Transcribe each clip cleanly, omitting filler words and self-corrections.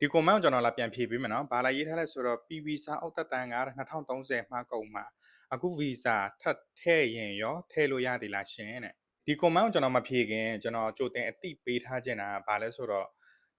ဒီ comment ကိုကျွန်တော်လာပြန်ဖြေပေးမယ်နော်။ဘာလာရေးထားလဲဆိုတော့ PV စာအုပ်သက်တမ်းက2030မှာကုန်မှာအခု visa ထပ်ထည့်ရင်ရောထည့်လို့ရသေးလားရှင်တဲ့။ဒီ comment ကိုကျွန်တော်မဖြေခင်ကျွန်တော်ကြိုတင်အသိပေးထားခြင်းတာဘာလဲဆိုတော့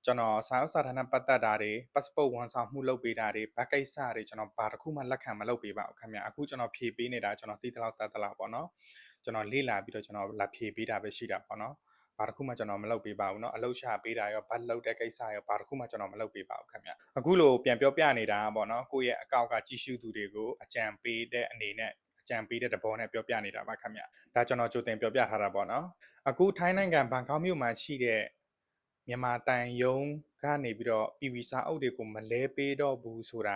ကျွန်တော်စာအုပ်စာတမ်းနဲ့ပတ်သက်တာတွေ passport ဝန်ဆောင်မှုလုပ်ပေးတာတွေဗတ်ကိစ္စတွေကျွန်တော်ဘာတစ်ခုမှလက်ခံမလုပ်ပေးပါဘူးခင်ဗျ။အခုကျွန်တော်ဖြေပေးနေတာကျွန်တော်သိသလောက်တတ်သလောက်ပေါ့နော်။ကျွန်တော်လေ့လာပြီးတော့ကျွန်တော်လာဖြေပေးတာပဲရှိတာပေါ့နော်။ဘာတစ်ခုမှကျွန်တော်မလုပ်ပေးပါဘူးเนาะအလုပ်ရှာပေးတာရောဘတ်လုပ်တဲ့ကိစ္စရောဘာတစ်ခုမှကျွန်တော်မလုပ်ပေးပါဘူးခင်ဗျအခုလိုပြန်ပြောပြနေတာပေါ့เนาะကိုယ့်ရဲ့အကောင့်ကကြီးစုသူတွေကိုအကြံပေးတဲ့အနေနဲ့အကြံပေးတဲ့သဘောနဲ့ပြောပြနေတာပါခင်ဗျဒါကျွန်တော်ကြိုတင်ပြောပြထားတာပေါ့เนาะအခုထိုင်းနိုင်ငံဘန်ကောက်မြို့မှာရှိတဲ့မြန်မာတန်ယုံကနေပြီးတော့ PV စာအုပ်တွေကိုမလဲပေးတော့ဘူးဆိုတာ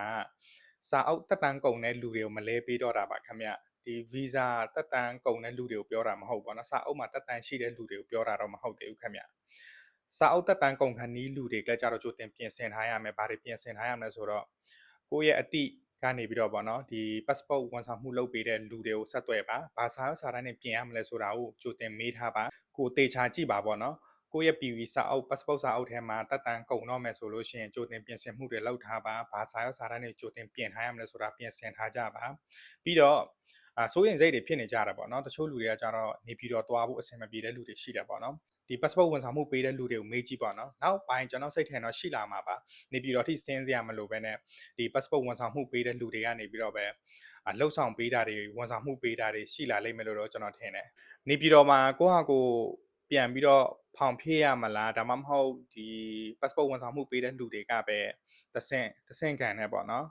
စာအုပ်တက်တန်းကုန်တဲ့လူတွေကိုမလဲပေးတော့တာပါခင်ဗျဒီ visa တက်တန်းကုန်တဲ့လူတွေကိုပြောတာမဟုတ်ပါဘူးเนาะစာအုပ်မှာတက်တန်းရှိတဲ့လူတွေကိုပြောတာတော့မဟုတ်သေးဘူးခင်ဗျစာအုပ်တက်တန်းကုန်ခန်းနီးလူတွေကလည်းကြတော့ကြိုတင်ပြင်ဆင်ထားရမယ်ဘာတွေပြင်ဆင်ထားရမလဲဆိုတော့ကိုယ့်ရဲ့အတိကနေပြီးတော့ဗောနော်ဒီ passport ဝန်ဆောင်မှုလုပ်ပေးတဲ့လူတွေကိုဆက်သွယ်ပါဘာစာအုပ်စာတမ်းတွေပြင်ရမလဲဆိုတာကိုကြိုတင်မေးထားပါကိုတေချာကြည့်ပါဗောနော်ကိုယ့်ရဲ့ PV စာအုပ် passport စာအုပ်ထဲမှာတက်တန်းကုန်တော့မယ်ဆိုလို့ရှိရင်ကြိုတင်ပြင်ဆင်မှုတွေလုပ်ထားပါဘာစာရွက်စာတမ်းတွေကြိုတင်ပြင်ထားရမလဲဆိုတာပြင်ဆင်ထားကြပါပြီးတော့စိုးရင်စိတ်တွေဖြစ်နေကြတာပေါ့နော်တချို့လူတွေကကြတော့နေပြီးတော့သွားဖို့အဆင်မပြေတဲ့လူတွေရှိတယ်ပေါ့နော်ဒီ passport ဝန်ဆောင်မှုပေးတဲ့လူတွေကိုမေးကြည့်ပါနော်နောက်ပိုင်းကျွန်တော်စိတ်ထဲတော့ရှိလာမှာပါနေပြီးတော့ထိစင်းစရာမလိုပဲနဲ့ဒီ passport ဝန်ဆောင်မှုပေးတဲ့လူတွေကနေပြီးတော့ပဲလှုပ်ဆောင်ပေးတာတွေဝန်ဆောင်မှုပေးတာတွေရှိလာလိမ့်မယ်လို့တော့ကျွန်တော်ထင်တယ်နေပြီးတော့မှကိုယ့်ဟာကိုပြန်ပြီးတော့ဖောင်ဖြည့်ရမလားဒါမှမဟုတ်ဒီ passport ဝန်ဆောင်မှုပေးတဲ့လူတွေကပဲတဆင့်ခံနေပေါ့နော်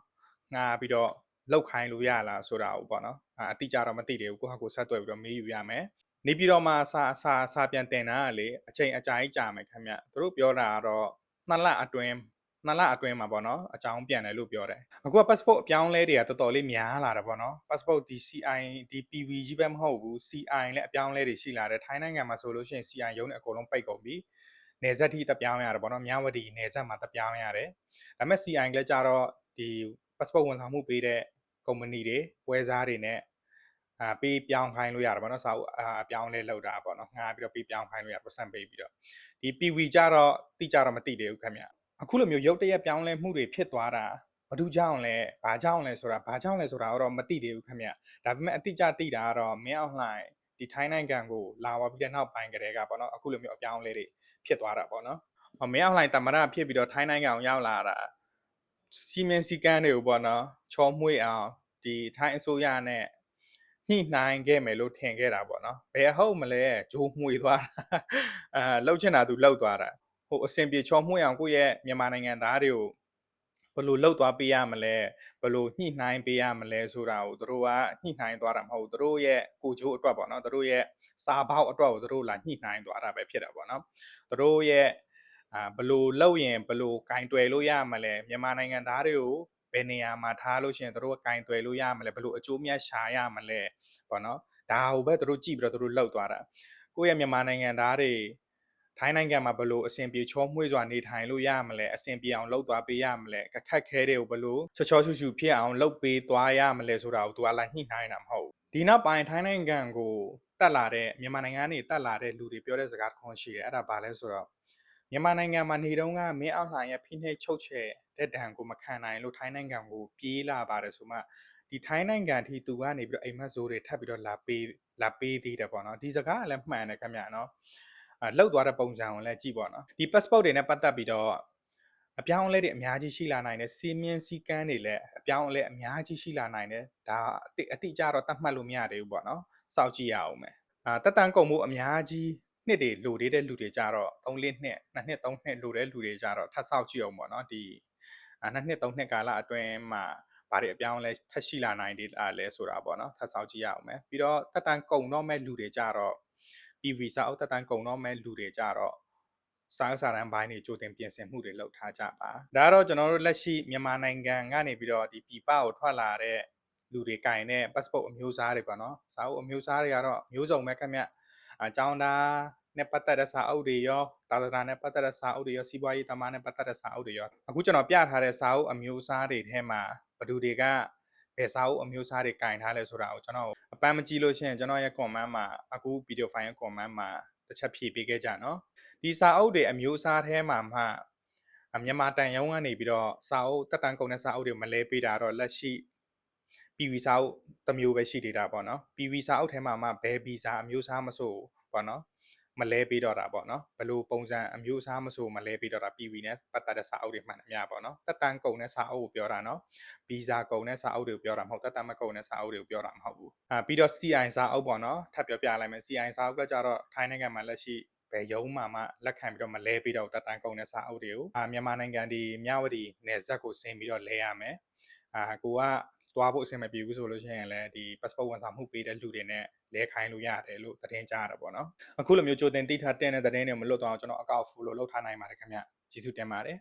ငါပြီးတော့လောက်ခိုင်းလို့ရလားဆိုတာကိုပေါ့နော်အတိအကျတော့မသိသေးဘူးကိုယ့်ဟာကိုဆက်သွယ်ပြီးတော့မေးယူရမယ်နေပြီးတော့မှစာပြန်တင်တာကလေအချိန်အကြာကြီးကြာမယ်ခင်ဗျသူတို့ပြောတာကတော့2လအတွင်းမှာပေါ့နော်အကြောင်းပြန်တယ်လို့ပြောတယ်အခုက passport အပြောင်းလဲတွေကတော်တော်လေးများလာတယ်ပေါ့နော် passport ဒီ CI ဒီ PV ကြီးပဲမဟုတ်ဘူး CI လည်းအပြောင်းလဲတွေရှိလာတယ်ထိုင်းနိုင်ငံမှာဆိုလို့ရှိရင် CI ရုံးနဲ့အကုန်လုံးပိတ်ကုန်ပြီနယ်စပ်ထိတက်ပြောင်းရတယ်ပေါ့နော်မြဝတီနယ်စပ်မှာတက်ပြောင်းရတယ်ဒါပေမဲ့ CI လည်းကြတော့ဒီ passport ဝန်ဆောင်မှုပေးတဲ့ ကုမ္ပဏီတွေပွဲစားတွေနဲ့ပေးပြောင်းခိုင်းလို့ရတယ်ပေါ့နော်စာအုပ်အပြောင်းလဲလောက်တာပေါ့နော်ငှားပြီးတော့ပေးပြောင်းခိုင်းလို့ရ percent ပေးပြီးတော့ဒီ PV ကြတော့တိကျတော့မသိသေးဘူးခင်ဗျအခုလိုမျိုးရုပ်တရက်ပြောင်းလဲမှုတွေဖြစ်သွားတာဘာလို့ကြောင့်လဲဘာကြောင့်လဲဆိုတာတော့မသိသေးဘူးခင်ဗျဒါပေမဲ့အတိအကျသိတာကတော့မင်းအောင်လှိုင်ဒီထိုင်းနိုင်ငံကိုလာသွားပြီးတဲ့နောက်ပိုင်းကတည်းကပေါ့နော်အခုလိုမျိုးအပြောင်းလဲတွေဖြစ်သွားတာပေါ့နော်မင်းအောင်လှိုင်တမရဖြစ်ပြီးတော့ထိုင်းနိုင်ငံကိုရောက်လာတာစီမင်းစည်းကမ်းတွေကိုပေါ့နော်ချောမွေ့အောင်ဒီထိုင်းအစိုးရနဲ့ညှိနှိုင်းခဲ့မယ်လို့ထင်ခဲ့တာပေါ့နော်ဘယ်ဟုတ်မလဲဂျိုးမှွေသွားတာလှုပ်ချင်တာသူလှုပ်သွားတာဟိုအစင်ပြေချောမွေ့အောင်ကိုယ့်ရဲ့မြန်မာနိုင်ငံသားတွေကိုဘယ်လိုလှုပ်သွားပေးရမလဲဘယ်လိုညှိနှိုင်းပေးရမလဲဆိုတာကိုတို့ကညှိနှိုင်းသွားတာမဟုတ်တို့ရဲ့ကိုချိုးအတွက်ပေါ့နော်တို့ရဲ့စားပေါက်အတွက်ကိုတို့လာညှိနှိုင်းသွားတာပဲဖြစ်တာပေါ့နော်တို့ရဲ့ဘယ်လိုလှုပ်ရင်ဘယ်လိုကင်တွယ်လို့ရမလဲမြန်မာနိုင်ငံသားတွေကိုဘယ်နေရာမှာထားလို့ရှိရင်တို့ကကင်တွယ်လို့ရမလဲဘယ်လိုအကျိုးမြတ်ရှာရမလဲပေါ့နော်ဒါကိုပဲတို့ကြည့်ပြီးတော့တို့လှုပ်သွားတာကိုယ့်ရဲ့မြန်မာနိုင်ငံသားတွေထိုင်းနိုင်ငံမှာဘယ်လိုအဆင်ပြေချောမွေ့စွာနေထိုင်လို့ရမလဲအဆင်ပြေအောင်လှုပ်သွားပေးရမလဲအခက်ခဲတွေကိုဘယ်လိုချောချောရှူရှူဖြစ်အောင်လှုပ်ပေးသွားရမလဲဆိုတာကိုသူကလာညှိနှိုင်းတာမဟုတ်ဒီနောက်ပိုင်းထိုင်းနိုင်ငံကိုတက်လာတဲ့မြန်မာနိုင်ငံကနေတက်လာတဲ့လူတွေပြောတဲ့စကားတစ်ခုရှိတယ်အဲ့ဒါဘာလဲဆိုတော့မြန်မာနိုင်ငံမှာနေတော့ကမင်းအောင်လှိုင်ရဲ့ဖိနှိပ်ချုပ်ချယ်တဲ့ဒဏ်ကိုမခံနိုင်လို့ထိုင်းနိုင်ငံကိုပြေးလာပါတယ်ဆိုမှဒီထိုင်းနိုင်ငံထိသူကနေပြီးတော့အိမ်မက်ဇိုးတွေထပ်ပြီးတော့လာပေးသေးတယ်ပေါ့နော်ဒီစကားကလည်းမှန်တယ်ခင်ဗျာနော်လှုပ်သွားတဲ့ပုံစံကိုလည်းကြည့်ပေါ့နော်ဒီ passport တွေနဲ့ပတ်သက်ပြီးတော့အပြောင်းအလဲတွေအများကြီးရှိလာနိုင်တယ်စီမင်းစည်းကမ်းတွေလည်းအပြောင်းအလဲအများကြီးရှိလာနိုင်တယ်ဒါအတိအကျတော့တတ်မှတ်လို့မရသေးဘူးပေါ့နော်စောင့်ကြည့်ရအောင်မယ်တက်တန်းကုန်မှုအများကြီးနှစ်တွေလိုသေးတဲ့လူတွေကြတော့3-4နှစ်2နှစ်3နှစ်လိုတဲ့လူတွေကြတော့ထပ်ဆောက်ကြည့်အောင်ပေါ့နော်ဒီ2နှစ်3နှစ်ကာလအတွင်းမှာဘာတွေအပြောင်းလဲထပ်ရှိလာနိုင်သေးလဲဆိုတာပေါ့နော်ထပ်ဆောက်ကြည့်ရအောင်မယ်ပြီးတော့တက်တန်းကုန်တော့မဲ့လူတွေကြတော့ PV စာအုပ်တက်တန်းကုန်တော့မဲ့လူတွေကြတော့စာတမ်းပိုင်းတွေကြိုတင်ပြင်ဆင်မှုတွေလုပ်ထားကြပါဒါကတော့ကျွန်တော်တို့လက်ရှိမြန်မာနိုင်ငံကနေပြီးတော့ဒီပြည်ပကိုထွက်လာတဲ့လူတွေကင်တဲ့ passport အမျိုးအစားတွေပေါ့နော်စာအုပ်အမျိုးအစားတွေကတော့မျိုးစုံပဲခင်ဗျအကြောင်းသားနဲ့ပတ်သက်တဲ့စာအုပ်တွေရောသာသနာနဲ့ပတ်သက်တဲ့စာအုပ်တွေရောစီးပွားရေးသမားနဲ့ပတ်သက်တဲ့စာအုပ်တွေရောအခုကျွန်တော်ပြထားတဲ့စာအုပ်အမျိုးအစားတွေထဲမှာဘယ်သူတွေကဘယ်စာအုပ်အမျိုးအစားတွေကင်ထားလဲဆိုတာကိုကျွန်တော်အပန်းမကြည့်လို့ရှိရင်ကျွန်တော်ရဲ့ comment မှာအခု video file ရဲ့ comment မှာတစ်ချက်ဖြည့်ပေးခဲ့ကြနော်ဒီစာအုပ်တွေအမျိုးအစားထဲမှာမှ မြန်မာတန်ရုံးကနေပြီးတော့စာအုပ်တက်တန်းကုန်တဲ့စာအုပ်တွေမလဲပေးတာတော့လက်ရှိ PV စာအုပ်တစ်မျိုးပဲရှိသေးတာပေါ့နော် PV စာအုပ်ထဲမှာမှဘယ်ဗီဇာအမျိုးအစားမဆိုပေါ့နော်မလဲပေးတော့တာပေါ့နော်ဘယ်လိုပုံစံအမျိုးအစားမဆိုမလဲပေးတော့တာ PV နဲ့ပတ်သက်တဲ့စာအုပ်တွေမှန်အများပေါ့နော်တက်တန်းကုန်တဲ့စာအုပ်ကိုပြောတာနော်ဗီဇာကုန်တဲ့စာအုပ်တွေကိုပြောတာမဟုတ်တက်တန်းမကုန်တဲ့စာအုပ်တွေကိုပြောတာမဟုတ်ဘူးပြီးတော့ CI စာအုပ်ပေါ့နော်ထပ်ပြောပြလိုက်မယ် CI စာအုပ်ကကြတော့ထိုင်းနိုင်ငံမှာလက်ရှိဘယ်ရုံးမှလက်ခံပြီးတော့မလဲပြီးတော့တက်တန်းကုန်တဲ့စာအုပ်တွေကိုမြန်မာနိုင်ငံဒီမြဝတီနယ်စပ်ကိုဆင်းပြီးတော့လဲရမယ်ကိုကသွားဖို့အဆင်မပြေဘူးဆိုလို့ရှိရင်လည်းဒီ passport ဝန်ဆောင်မှုပေးတဲ့လူတွေနဲ့လဲခိုင်းလို့ရတယ်လို့သတင်းကြားရတယ်ပေါ့နော်အခုလိုမျိုးကြိုတင်သိထားတဲ့သတင်းတွေမလွတ်တော့ကျွန်တော်အကောက် follow လုပ်ထားနိုင်ပါတယ်ခင်ဗျကျေးဇူးတင်ပါတယ်